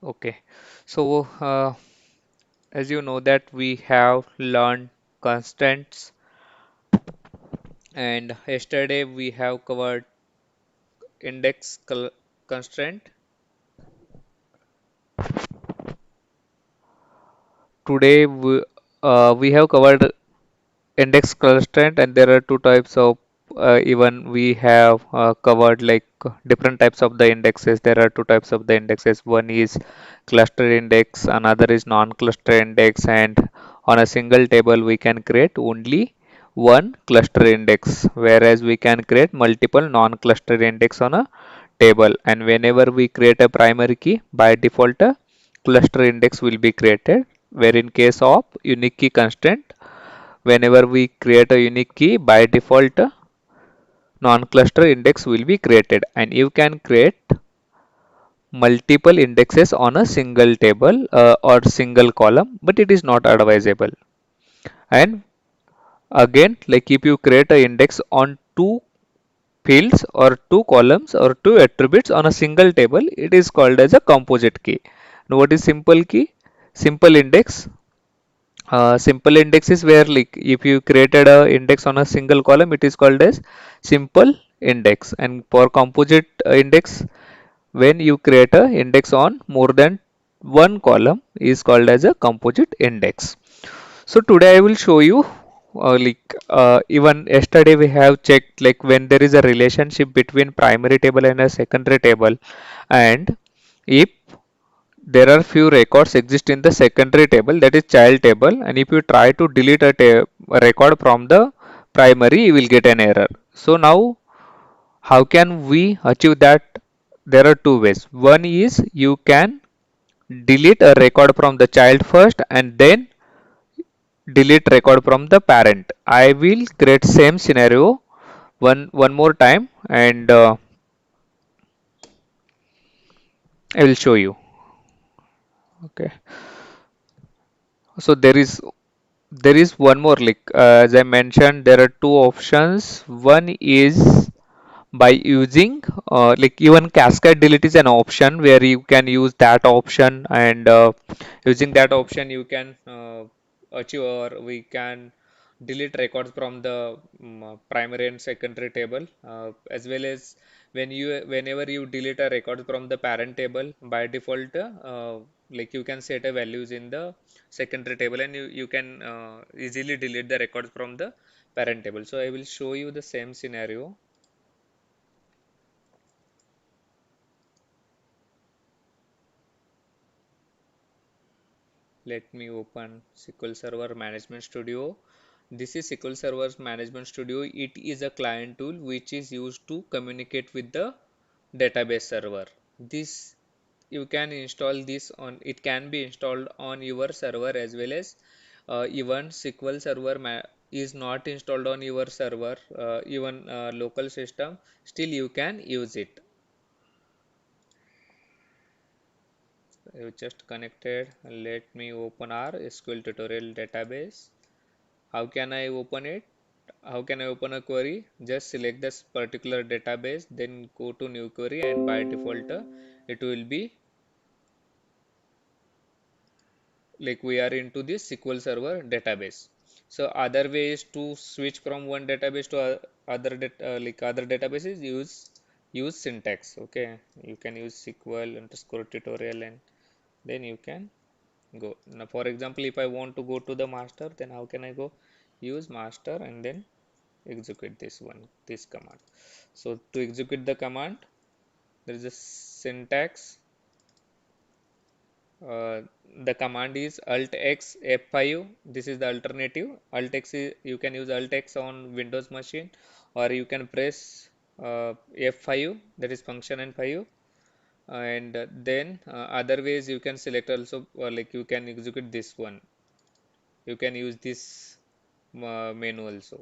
Okay, so as you know that we have learned constraints, and yesterday we have covered constraint. Today we have covered index constraint, and there are two types of even we have covered like different types of the indexes. There are two types of the indexes. One is cluster index, another is non-cluster index, and on a single table we can create only one cluster index, whereas we can create multiple non-cluster index on a table. And whenever we create a primary key, by default a cluster index will be created, where in case of unique key constraint, whenever we create a unique key, by default non-cluster index will be created, and you can create multiple indexes on a single table or single column, but it is not advisable. And again, like if you create a index on two fields or two columns or two attributes on a single table, it is called as a composite key. Now what is simple key? Simple index. Simple index is where like if you created a index on a single column, it is called as simple index. And for composite index, when you create a index on more than one column, is called as a composite index. So today I will show you even yesterday we have checked like when there is a relationship between primary table and a secondary table, and if there are few records exist in the secondary table, that is child table, and if you try to delete a record from the primary, you will get an error. So now how can we achieve that? There are two ways. One is you can delete a record from the child first and then delete record from the parent. I will create same scenario one more time, and I will show you. Okay, so there is one more, like as I mentioned, there are two options. One is by using like even cascade delete is an option where you can use that option, and using that option you can achieve, or we can delete records from the primary and secondary table, as well as whenever you delete a record from the parent table, by default like you can set a values in the secondary table, and you can easily delete the records from the parent table. So I will show you the same scenario. Let me open SQL Server Management Studio. This is SQL Server Management Studio. It is a client tool which is used to communicate with the database server. This you can install this on, it can be installed on your server as well as even SQL Server is not installed on your server, even local system, still you can use it. You just connected. Let me open our SQL tutorial database. How can I open it? How can I open a query? Just select this particular database, then go to new query, and by default it will be like we are into this SQL Server database. So other ways to switch from one database to other databases, use syntax. Okay, you can use SQL underscore tutorial, and then you can go. Now for example, if I want to go to the master, then how can I go? Use master and then execute this command. So to execute the command, there is a syntax. uh, the command is alt x f5. This is the alternative. Alt x is, you can use alt x on Windows machine, or you can press f5, that is function and 5, and then other ways you can select also, like you can execute this one. You can use this menu also.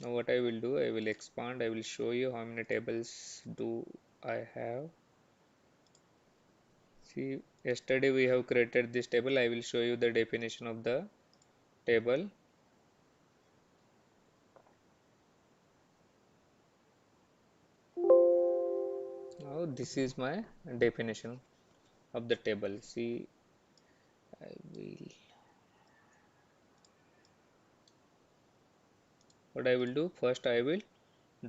Now what I will do, I will expand. I will show you how many tables do I have. See, yesterday we have created this table. I will show you the definition of the table. Now this is my definition. of the table. See, I will, what I will do first, I will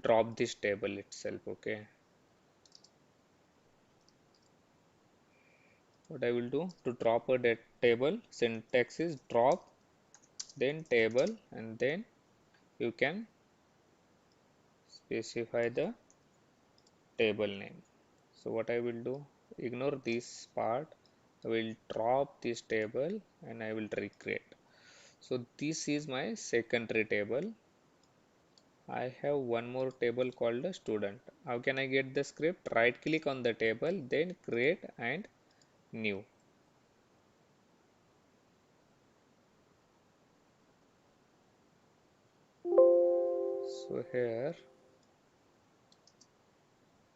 drop this table itself. Okay, what I will do to drop a table, syntax is drop, then table, and then you can specify the table name. So what I will do, ignore this part, I will drop this table and I will recreate. So this is my secondary table. I have one more table called a student. How can I get the script? Right click on the table, then create and new. So here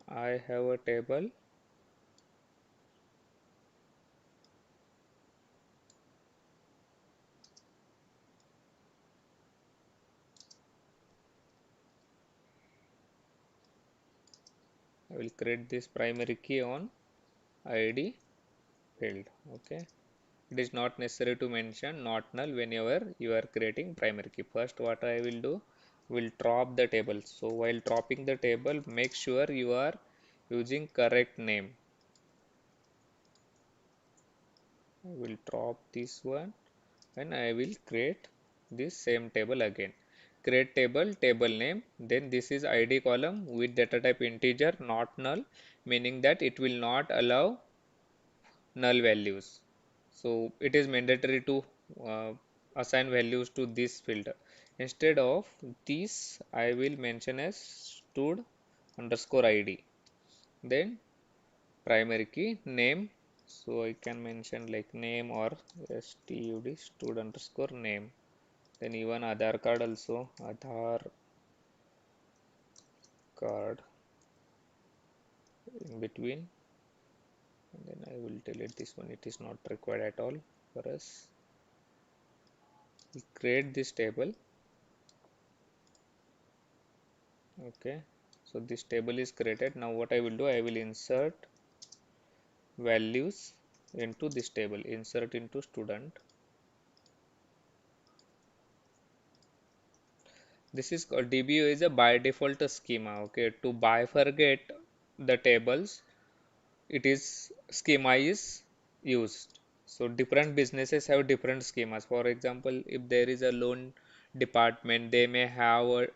I have a table. I will create this primary key on ID field. Okay. It is not necessary to mention not null whenever you are creating primary key. First, what I will do, will drop the table. So while dropping the table, make sure you are using correct name. I will drop this one and I will create this same table again. Create table, table name, then this is ID column with data type integer, not null, meaning that it will not allow null values. So it is mandatory to assign values to this filter. Instead of this, I will mention as stud underscore ID. Then primary key name. So I can mention like name or stud underscore name. Then even Aadhaar card also, Aadhaar card in between. And then I will delete this one. It is not required at all for us. We create this table. Okay, so this table is created. Now what I will do, I will insert values into this table. Insert into student. This is called DBO is a by default schema. Okay, to bifurcate the tables, it is schema is used. So different businesses have different schemas. For example, if there is a loan department, they may have a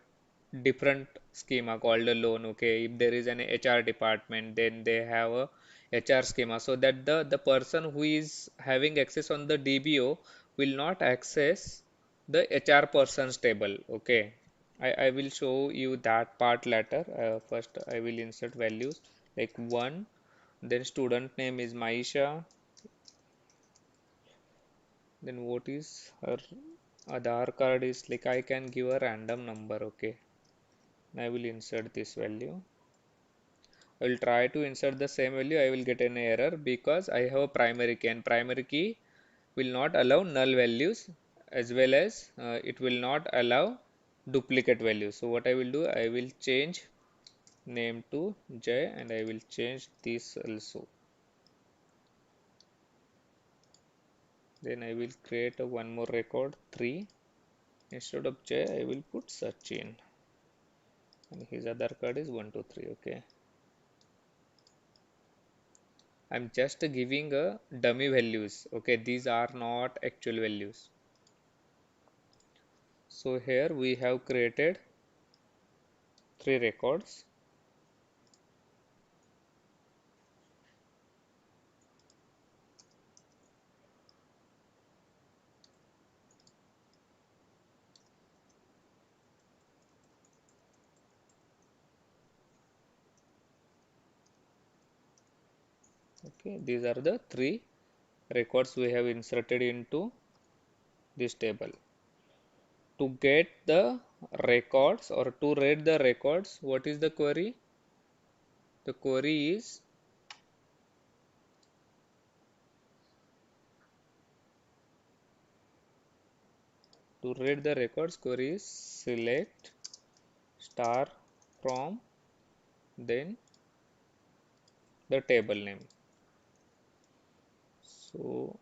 different schema called a loan. Okay, if there is an HR department, then they have a HR schema, so that the person who is having access on the DBO will not access the HR person's table. Okay, I will show you that part later. First I will insert values like 1, then student name is Maisha, then what is her Aadhaar card is like I can give a random number. Okay, I will insert this value. I will try to insert the same value. I will get an error because I have a primary key, and primary key will not allow null values, as well as it will not allow duplicate values. So what I will do, I will change name to J and I will change this also. Then I will create a one more record 3. Instead of J I will put Sachin, and his Aadhaar card is 123. Okay, I'm just giving a dummy values. Okay, these are not actual values. So here we have created 3 records. Okay, these are the 3 records we have inserted into this table. To get the records or to read the records, what is the query? The query is to read the records, query is select star from then the table name. So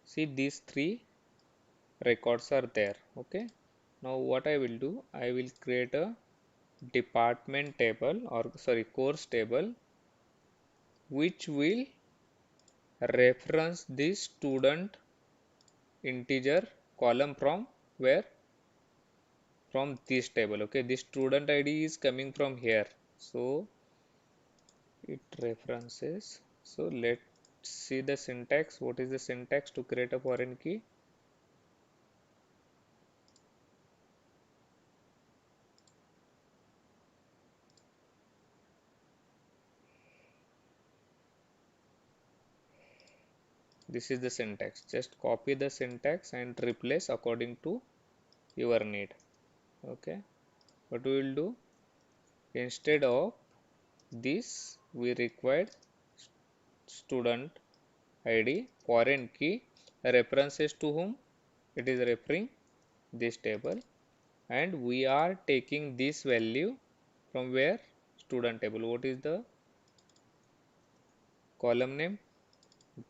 see, these three records are there. Okay, now what I will do, I will create a department table, or sorry, course table, which will reference this student integer column from where, from this table. Okay, this student ID is coming from here, so it references. So let's see the syntax. What is the syntax to create a foreign key? This is the syntax. Just copy the syntax and replace according to your need. Okay, what we will do, instead of this we required student ID foreign key references to whom, it is referring this table, and we are taking this value from where, student table. What is the column name?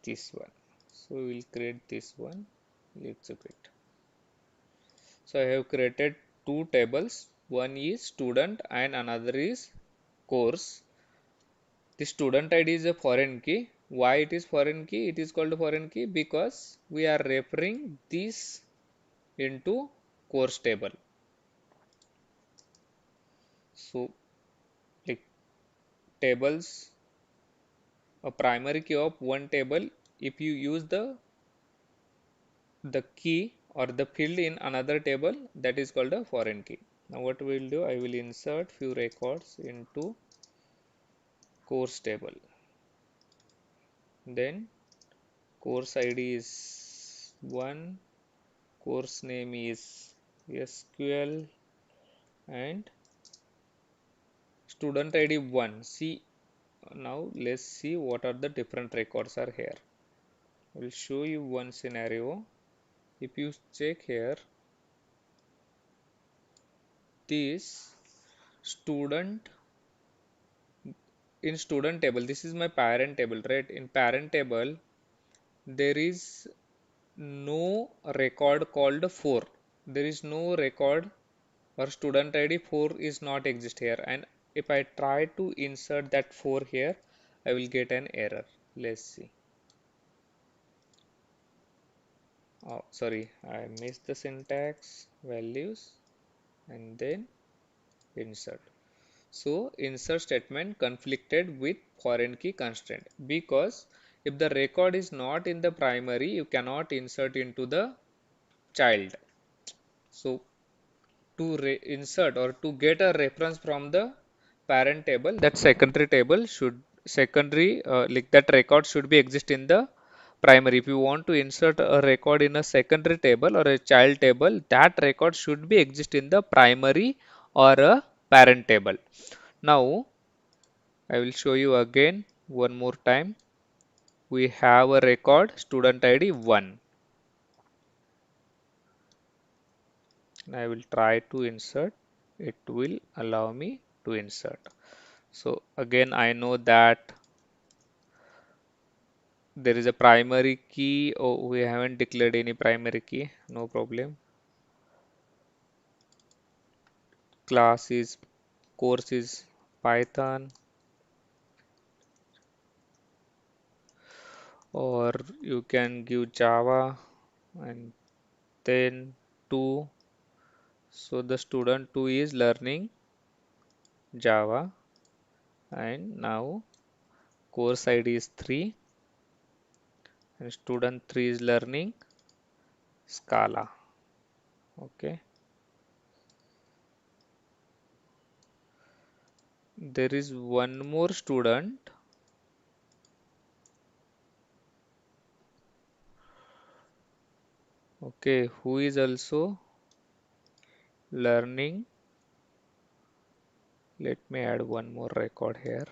This one. So we will create this one. Let's execute. So I have created two tables. One is student and another is course. The student ID is a foreign key. Why it is foreign key? It is called a foreign key because we are referring this into course table. So like tables, a primary key of one table, if you use the key or the field in another table, that is called a foreign key. Now what we will do, I will insert few records into course table. Then course ID is 1, course name is SQL, and student ID 1. See, now let's see what are the different records are here. I will show you one scenario. If you check here, this student, in student table, this is my parent table, right? In parent table there is no record called 4. There is no record, or student ID 4 is not exist here, and if I try to insert that 4 here, I will get an error. Let's see. Oh, sorry, I missed the syntax, values, and then insert. So insert statement conflicted with foreign key constraint, because if the record is not in the primary, you cannot insert into the child. So to insert or to get a reference from the parent table, that secondary table should, secondary like that record should be exist in the primary. If you want to insert a record in a secondary table or a child table, that record should be exist in the primary or a parent table. Now I will show you again one more time. We have a record student ID 1. I will try to insert. It will allow me to insert. So again, I know that there is a primary key. Oh, we haven't declared any primary key. No problem. Class is, course is Python, or you can give Java, and then 2. So the student 2 is learning Java, and now course ID is 3, and student 3 is learning Scala. Okay, there is one more student, okay, who is also learning. Let me add one more record here.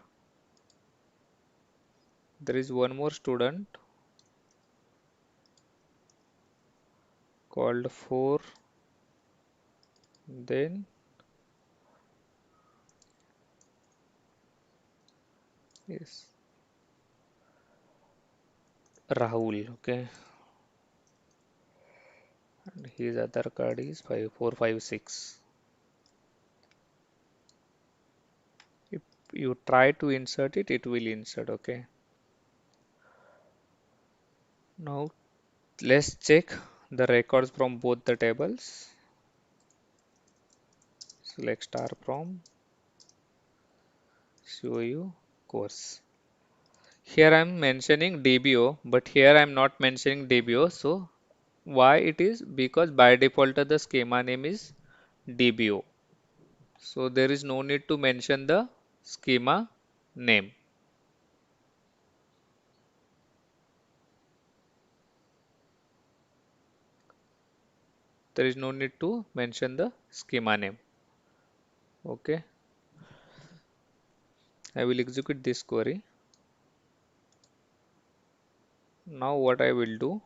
There is one more student called 4, then yes, Rahul. Okay, and his other card is 5456. If you try to insert it, it will insert. Okay, now let's check the records from both the tables. Select star from show you course. Here I'm mentioning DBO, but here I'm not mentioning DBO. So why it is? Because by default the schema name is DBO. So there is no need to mention the schema name. There is no need to mention the schema name. Okay, I will execute this query. Now what I will do,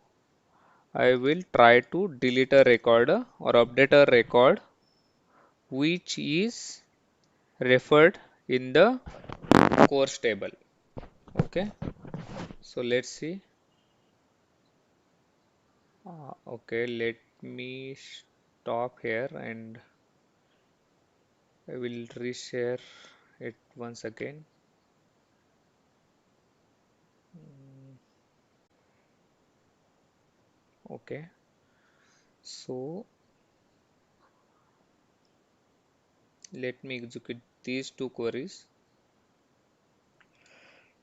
I will try to delete a record or update a record which is referred in the course table. Okay, so let's see. Okay, let me stop here and I will reshare it once again. Okay, so let me execute these two queries.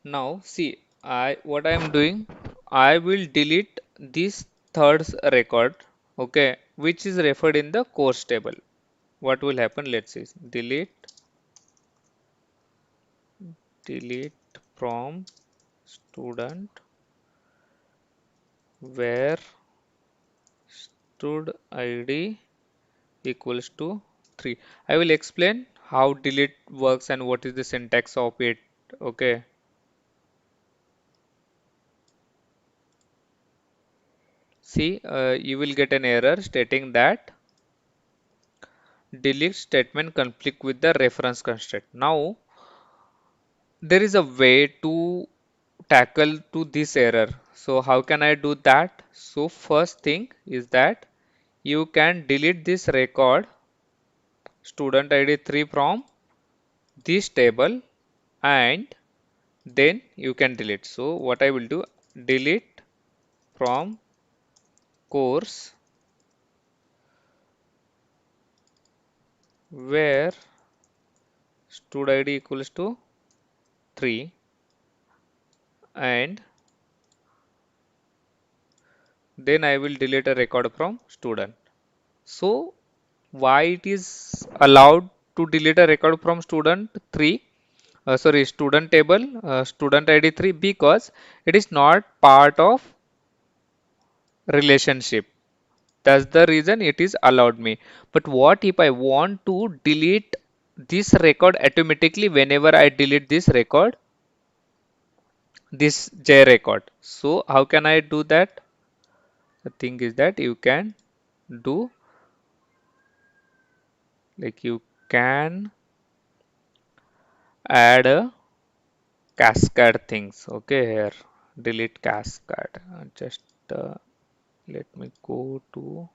Now see, I what I am doing, I will delete this third record, okay, which is referred in the course table. What will happen? Let's see. Delete from student where stud id equals to 3. I will explain how delete works and what is the syntax of it. Okay. See, you will get an error stating that delete statement conflict with the reference constraint. Now, there is a way to tackle to this error. So how can I do that? So first thing is that you can delete this record student id 3 from this table and then you can delete. So what I will do, delete from course where stud id equals to 3 and then I will delete a record from student. So why it is allowed to delete a record from student 3, sorry, student table, student id 3, because it is not part of relationship. That's the reason it is allowed me. But what if I want to delete this record automatically whenever I delete this record, this J record? So how can I do that? The thing is that you can do, like, you can add a cascade things. Okay, here delete cascade. Just let me go to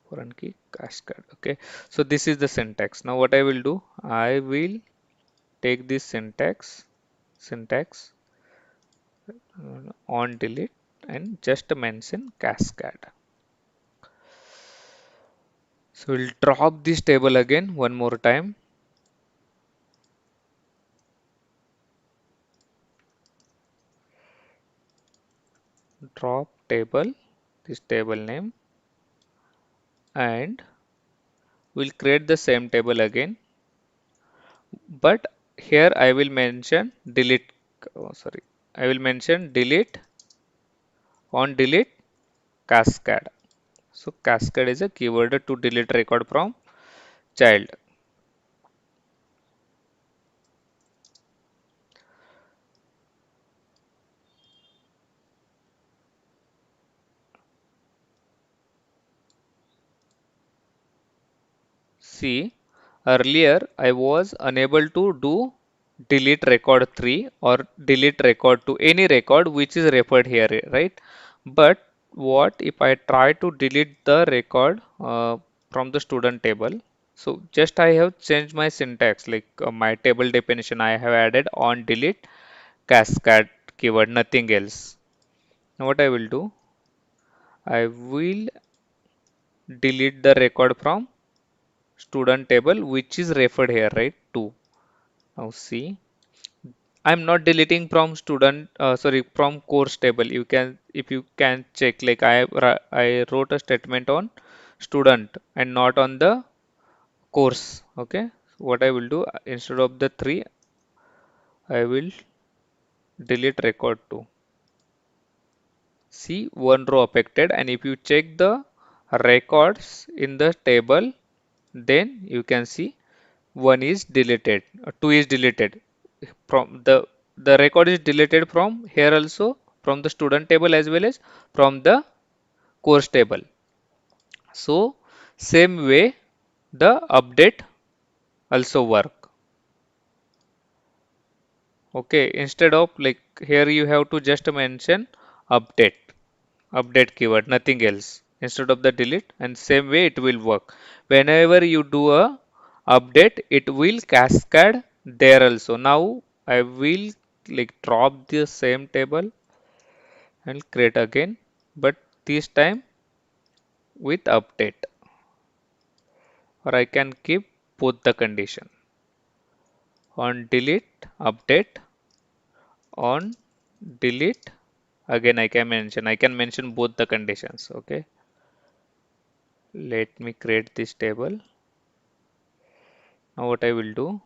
foreign key cascade. Okay, so this is the syntax. Now what I will do, I will take this syntax on delete and just mention cascade. So we'll drop this table again one more time. Drop table, this table name, and we'll create the same table again. But here I will mention delete. Oh, sorry, I will mention delete on delete cascade. So cascade is a keyword to delete record from child. See, earlier I was unable to do delete record 3 or delete record 2, any record which is referred here, right? But what if I try to delete the record from the student table? So just I have changed my syntax, like my table definition I have added on delete cascade keyword, nothing else. Now what I will do, I will delete the record from student table which is referred here, right? 2. Now see, I'm not deleting from student, sorry, from course table. You can, if you can check, like I wrote a statement on student and not on the course. Okay. What I will do, instead of the 3, I will delete record 2. See, one row affected, and if you check the records in the table, then you can see one is deleted, 2 is deleted. From the record is deleted from here also, from the student table as well as from the course table. So same way the update also work. Okay, instead of like here you have to just mention update, update keyword, nothing else instead of the delete, and same way it will work. Whenever you do a update, it will cascade there also. Now I will like drop the same table and create again, but this time with update, or I can keep both the condition on delete update, on delete again. I can mention both the conditions. Okay, let me create this table. Now what I will do,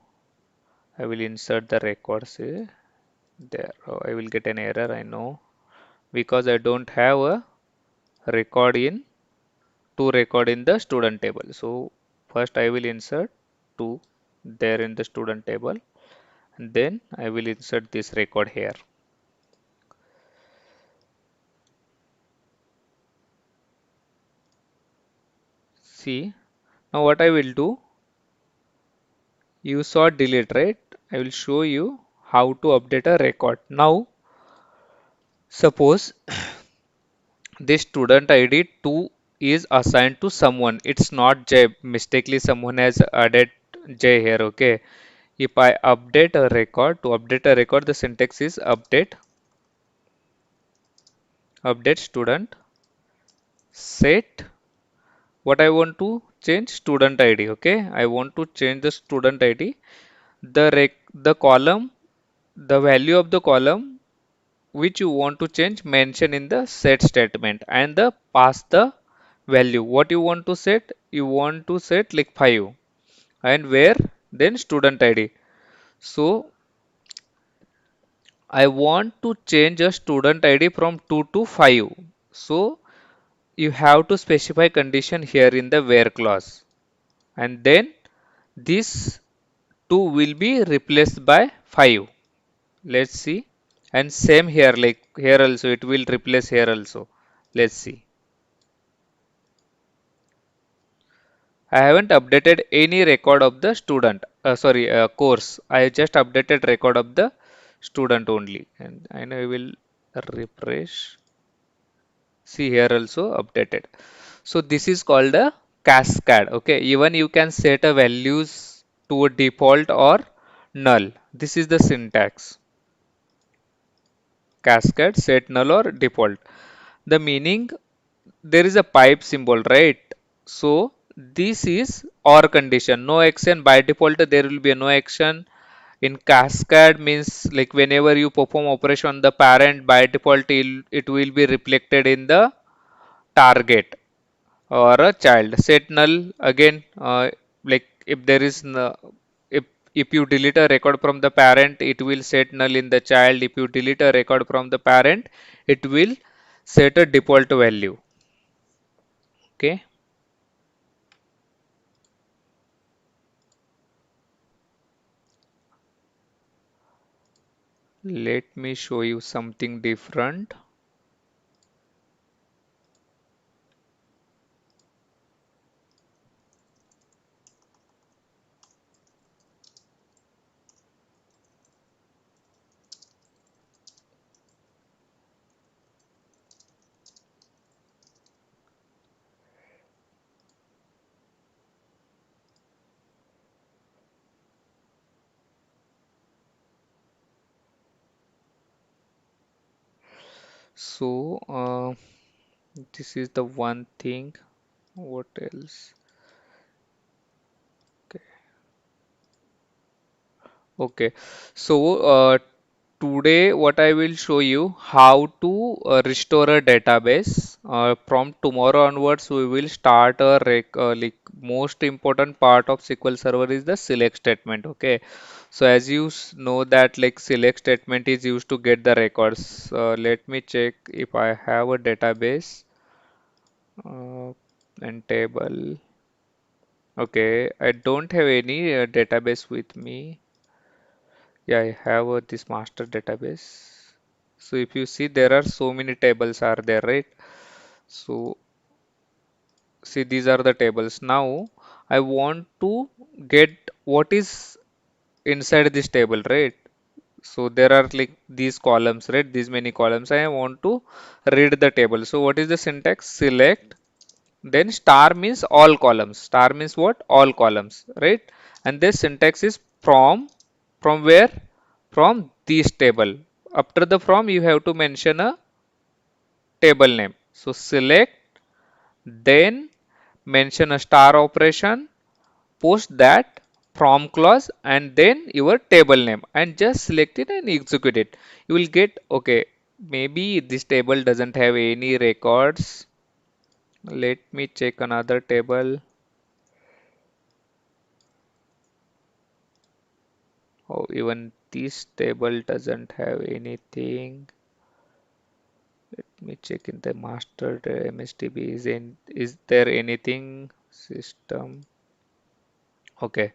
I will insert the records there. Oh, I will get an error, I know, because I don't have a record in two record in the student table. So first I will insert two there in the student table, and then I will insert this record here. See, now what I will do, you saw delete, right? I will show you how to update a record. Now suppose this student ID 2 is assigned to someone. It's not J. Mistakenly someone has added J here. Okay. If I update a record, to update a record, the syntax is update student set. What I want to change, student ID. Okay. I want to change the student ID. The column, the value of the column which you want to change, mention in the set statement, and the pass the value. What you want to set? You want to set like 5, and where, then student ID. So I want to change a student ID from 2 to 5. So you have to specify condition here in the where clause, and then this 2 will be replaced by 5. Let's see. And same here, like here also it will replace here also. Let's see. I haven't updated any record of the student, sorry, course. I just updated record of the student only. And I know I will refresh. See here also updated. So this is called a cascade. Okay, even you can set a values to a default or null. This is the syntax. Cascade, set null or default. The meaning, there is a pipe symbol, right? So this is or condition. No action by default. There will be a no action. In cascade means like whenever you perform operation on the parent, by default it will be reflected in the target or a child. Set null again, like if there is no, if you delete a record from the parent, it will set null in the child. If you delete a record from the parent, it will set a default value. Okay, let me show you something different. So this is the one thing. What else? Okay. Okay. So today what I will show you how to restore a database. From tomorrow onwards, we will start a like most important part of SQL Server is the select statement. Okay. So as you know that like select statement is used to get the records. Let me check if I have a database uh, and table. Okay, I don't have any database with me. Yeah, I have this master database. So if you see, there are so many tables are there, right? So see, these are the tables. Now I want to get what is inside this table, right? So there are like these columns, right? These many columns. I want to read the table. So what is the syntax? Select. Then star means all columns. Star means what? All columns, right? And this syntax is from where? From this table. After the from, you have to mention a table name. So select, then mention a star operation, post that from clause, and then your table name, and just select it and execute it. You will get okay. Maybe this table doesn't have any records. Let me check another table. Oh, even this table doesn't have anything. Let me check in the master MSDB. Is there anything system? Okay,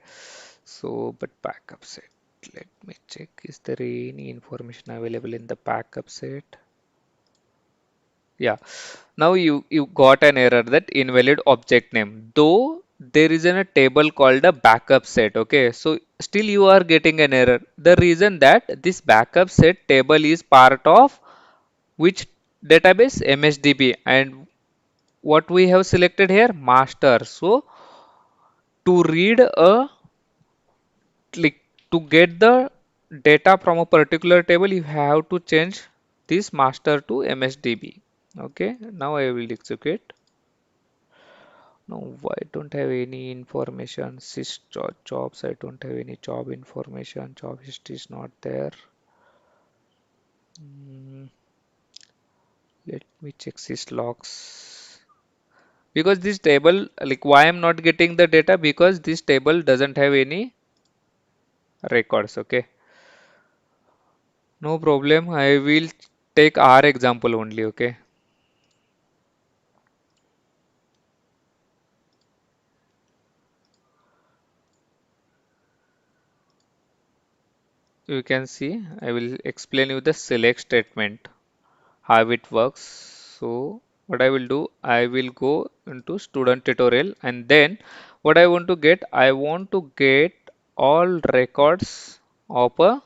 so but backup set. Let me check. Is there any information available in the backup set? Yeah. Now you got an error that invalid object name. Though there is a table called a backup set. Okay, so still you are getting an error. The reason that this backup set table is part of which database? MSDB, and what we have selected here? Master. So to read a like to get the data from a particular table, you have to change this master to MSDB. Okay, now I will execute. No, I don't have any information. Sys jobs, I don't have any job information. Job history is not there. Mm, let me check sys logs. Because this table, like why I'm not getting the data? Because this table doesn't have any records. Okay, no problem. I will take our example only. Okay, you can see. I will explain you the select statement, how it works. So what I will do, I will go into student tutorial, and then what I want to get, I want to get all records of a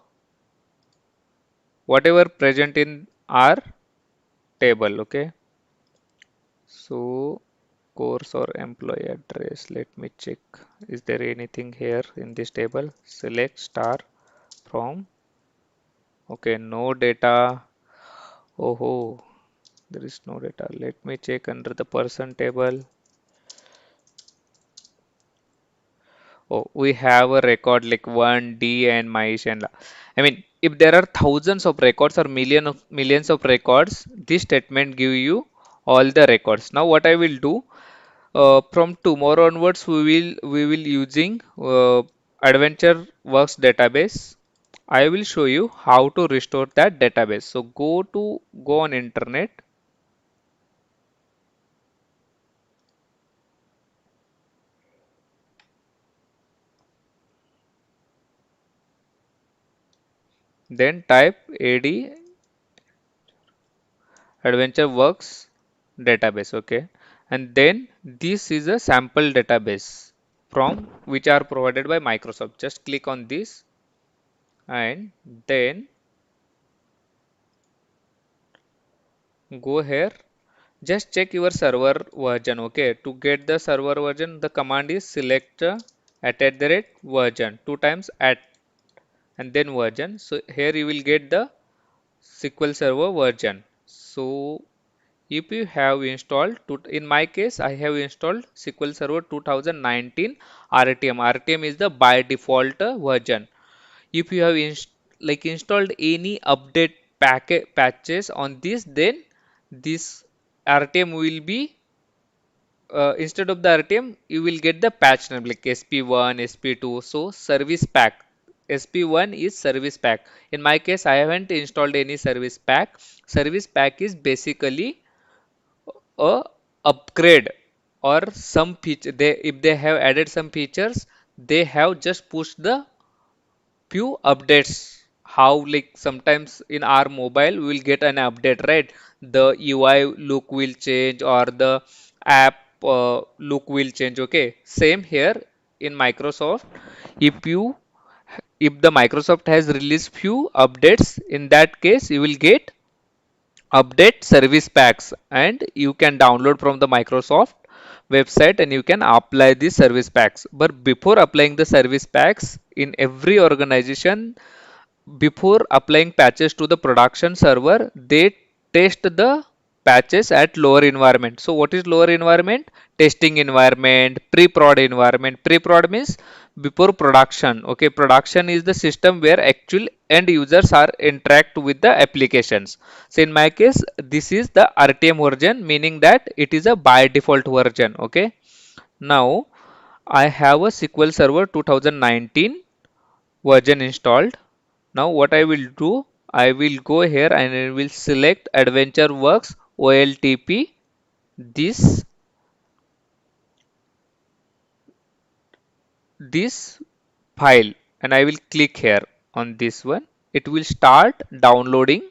whatever present in our table. Okay, so course or employee address. Let me check. Is there anything here in this table? Select star from. Okay, no data. Oh, ho, there is no data. Let me check under the person table. Oh, we have a record like 1D and Maish and I mean, if there are thousands of records or millions of records, this statement give you all the records. Now, what I will do from tomorrow onwards, we will using Adventure Works database. I will show you how to restore that database. So go on internet, then type AD Adventure Works database. Okay, and then this is a sample database from which are provided by Microsoft. Just click on this and then go here. Just check your server version. Okay, to get the server version, the command is select at the rate version, two times at and then version. So here you will get the SQL Server version. So if you have installed, in my case, I have installed SQL Server 2019 RTM. RTM is the by default version. If you have installed any update packet patches on this, then this RTM will be instead of the RTM, you will get the patch name like SP1, SP2. So service pack. SP1 is service pack. In my case, I haven't installed any service pack. Service pack is basically a upgrade or some feature. They if they have added some features, they have just pushed the few updates. How like sometimes in our mobile we will get an update, right? The UI look will change or the app look will change. Okay, same here in Microsoft. If you if the Microsoft has released few updates, in that case you will get update service packs, and you can download from the Microsoft website and you can apply these service packs. But before applying the service packs in every organization, before applying patches to the production server, they test the patches at lower environment. So what is lower environment? Testing environment, pre-prod environment. Pre-prod means before production. Okay, production is the system where actual end users are interact with the applications. So in my case, this is the RTM version, meaning that it is a by default version. Okay. Now I have a SQL Server 2019 version installed. Now what I will do, I will go here and I will select Adventure Works OLTP, this this file, and I will click here on this one. It will start downloading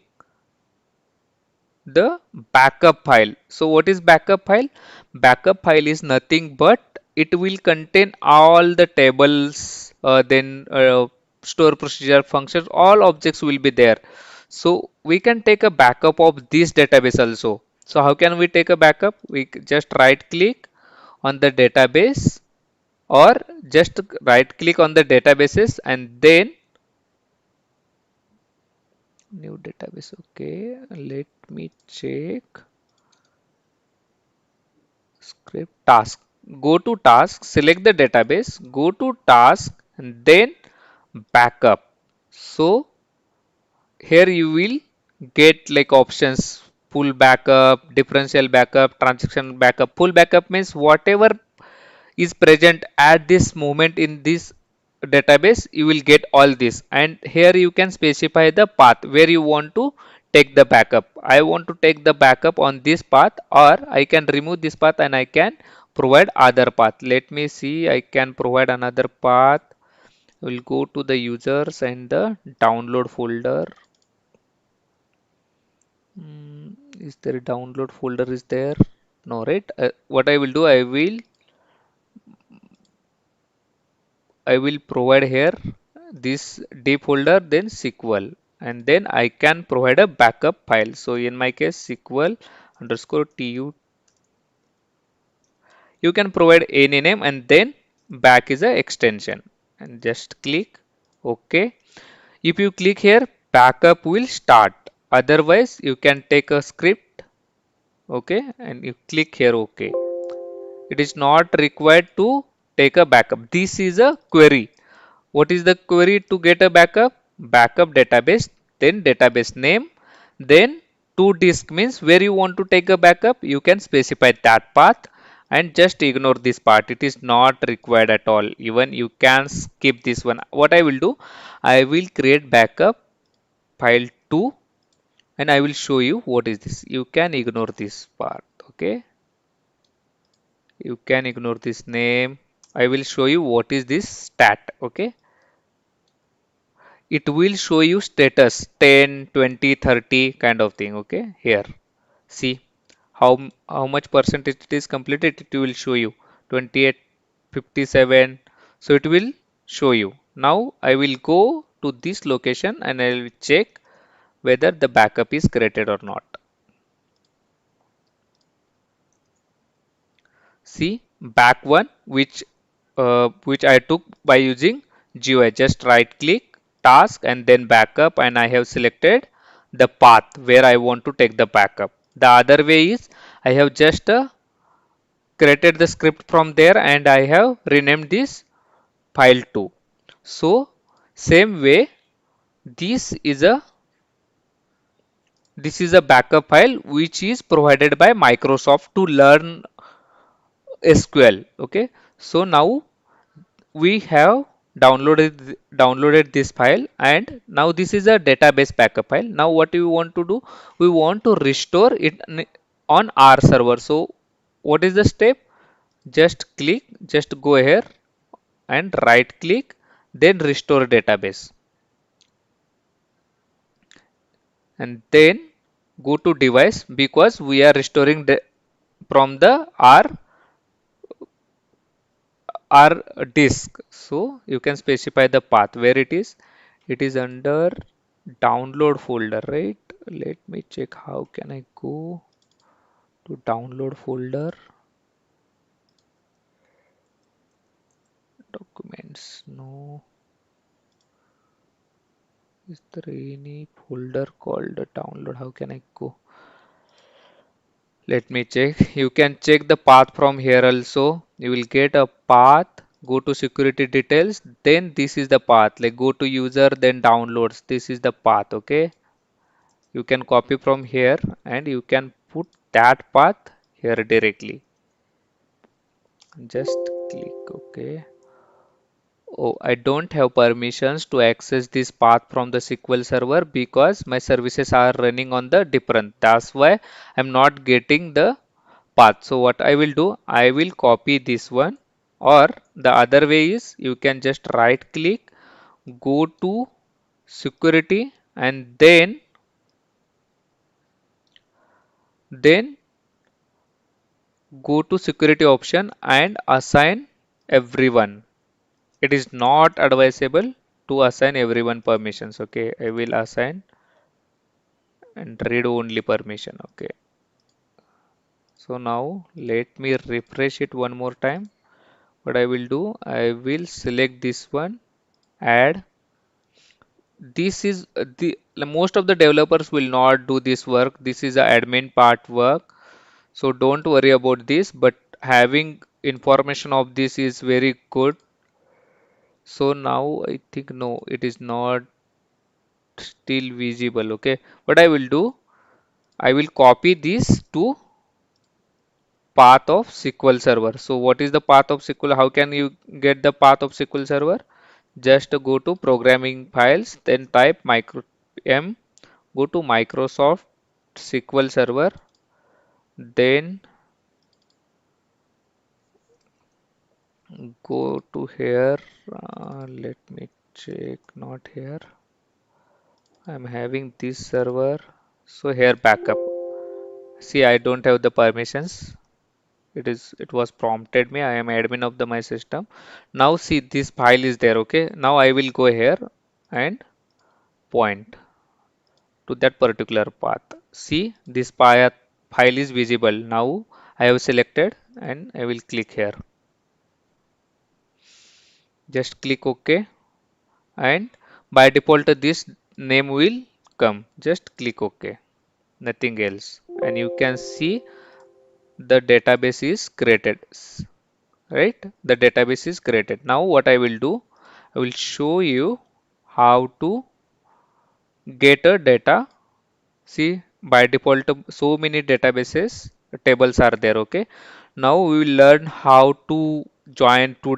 the backup file. So what is backup file? Backup file is nothing but it will contain all the tables, then store procedure functions, all objects will be there. So we can take a backup of this database also. So how can we take a backup? We just right click on the database, or just right click on the databases and then new database. Okay, let me check. Script task. Go to task, select the database, go to task and then backup. So here you will get like options: full backup, differential backup, transaction backup. Full backup means whatever is present at this moment in this database, you will get all this. And here you can specify the path where you want to take the backup. I want to take the backup on this path, or I can remove this path and I can provide other path. Let me see, I can provide another path. We'll go to the users and the download folder. Is there a download folder is there? No, right? What I will do, I will provide here this D folder, then SQL, and then I can provide a backup file. So in my case, SQL underscore TU, you can provide any name and then back is a extension, and just click OK. If you click here, backup will start. Otherwise, you can take a script, okay, and you click here OK. It is not required to take a backup. This is a query. What is the query to get a backup? Backup database, then database name, then to disk means where you want to take a backup. You can specify that path and just ignore this part. It is not required at all. Even you can skip this one. What I will do, I will create backup file 2 and I will show you what is this. You can ignore this part. Okay. You can ignore this name. I will show you what is this stat. Okay. It will show you status 10, 20, 30 kind of thing. Okay. Here. See how much percentage it is completed. It will show you 28, 57. So it will show you. Now I will go to this location and I will check whether the backup is created or not. See back one which I took by using GUI. Just right click task and then backup, and I have selected the path where I want to take the backup. The other way is I have just created the script from there and I have renamed this file to. So same way, this is a this is a backup file which is provided by Microsoft to learn SQL. Okay, so now we have downloaded this file, and now this is a database backup file. Now what we want to do? We want to restore it on our server. So what is the step? Just go here and right click, then restore database, and then go to device because we are restoring from the our disk. So you can specify the path where it is. It is under download folder, right? Let me check how can I go to download folder, documents. No, is there any folder called download? How can I go? Let me check. You can check the path from here also. You will get a path. Go to security details. Then this is the path. Like go to user, then downloads. This is the path. Okay. You can copy from here and you can put that path here directly. Just click OK. Oh, I don't have permissions to access this path from the SQL Server because my services are running on the different. That's why I'm not getting the path. So what I will do, I will copy this one, or the other way is you can just right click, go to security, and then go to security option and assign everyone. It is not advisable to assign everyone permissions. Okay, I will assign and read only permission. Okay, so now let me refresh it one more time. What I will do, I will select this one, add. This is the most of the developers will not do this work. This is the admin part work, so don't worry about this, but having information of this is very good. So now I think no, it is not still visible. Okay, what I will do, I will copy this to path of SQL Server. So what is the path of SQL? How can you get the path of SQL Server? Just go to programming files, then type micro m, go to Microsoft SQL Server, then go to here. Let me check, not here. I'm having this server. So here backup. See, I don't have the permissions. It was prompted me. I am admin of the my system. Now see this file is there. Okay. Now I will go here and point to that particular path. See this path file is visible. Now I have selected and I will click here. Just click OK, and by default this name will come. Just click OK, nothing else, and you can see the database is created, right? The database is created. Now what I will do, I will show you how to get a data. See, by default so many databases tables are there. Okay, now we will learn how to join two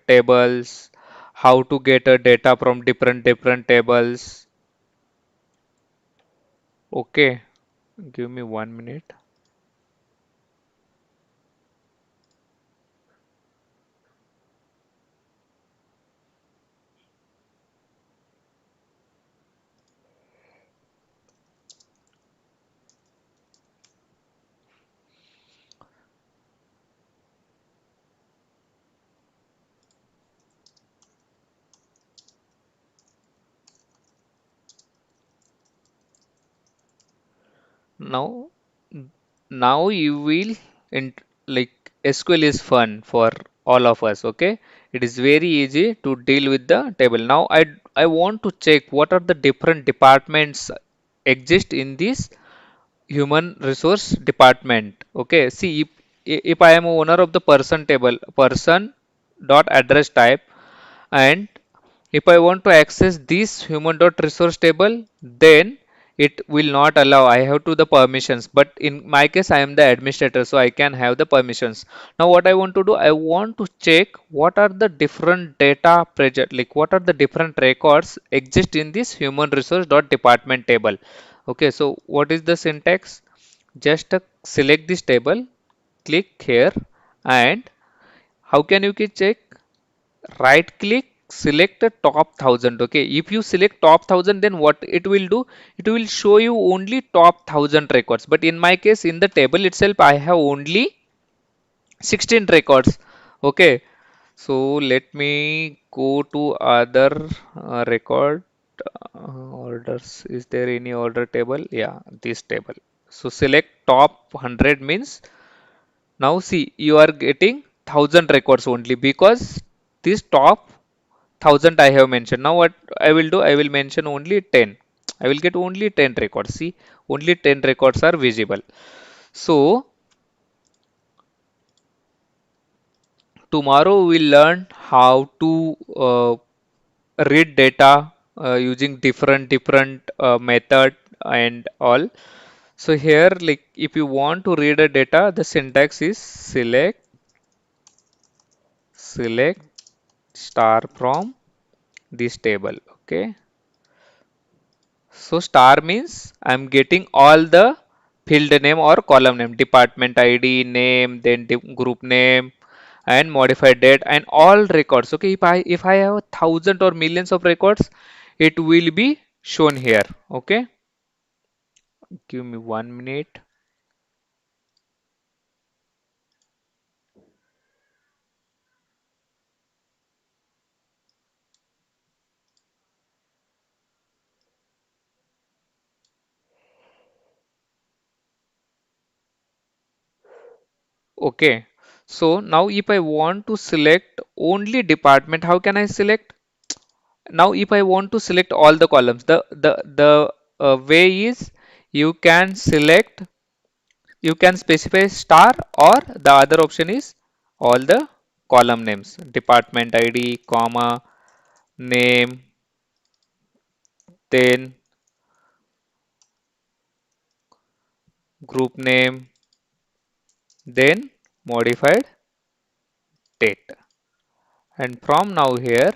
tables, how to get a data from different tables. Okay, give me 1 minute. Now, now you will like SQL is fun for all of us. Okay, it is very easy to deal with the table. Now I want to check what are the different departments exist in this human resource department. Okay, see, if I am owner of the person table, person dot address type, and if I want to access this human dot resource table, then it will not allow. I have to the permissions, but in my case I am the administrator, so I can have the permissions. Now what I want to do, I want to check what are the different data project, like what are the different records exist in this human resource dot department table. Okay, so what is the syntax? Just select this table, click here, and how can you check? Right click, select the top 1000. Okay, if you select top 1000, then what it will do, it will show you only top 1000 records, but in my case in the table itself I have only 16 records. Okay, so let me go to other record orders. Is there any order table? Yeah, this table. So select top 100 means, now see, you are getting 1000 records only because this top 1000 I have mentioned. Now what I will do, I will mention only 10. I will get only 10 records. See, only 10 records are visible. So tomorrow we will learn how to read data using different method and all. So here, like if you want to read a data, the syntax is select star from this table. Okay, so star means I'm getting all the field name or column name, department ID, name, then group name, and modified date, and all records. Okay, if I have thousand or millions of records, it will be shown here. Okay, give me 1 minute. Okay, so now if I want to select only department, how can I select? Now if I want to select all the columns, the way is, you can select, you can specify star, or the other option is all the column names, department ID comma name, then group name, then modified date. And from now here,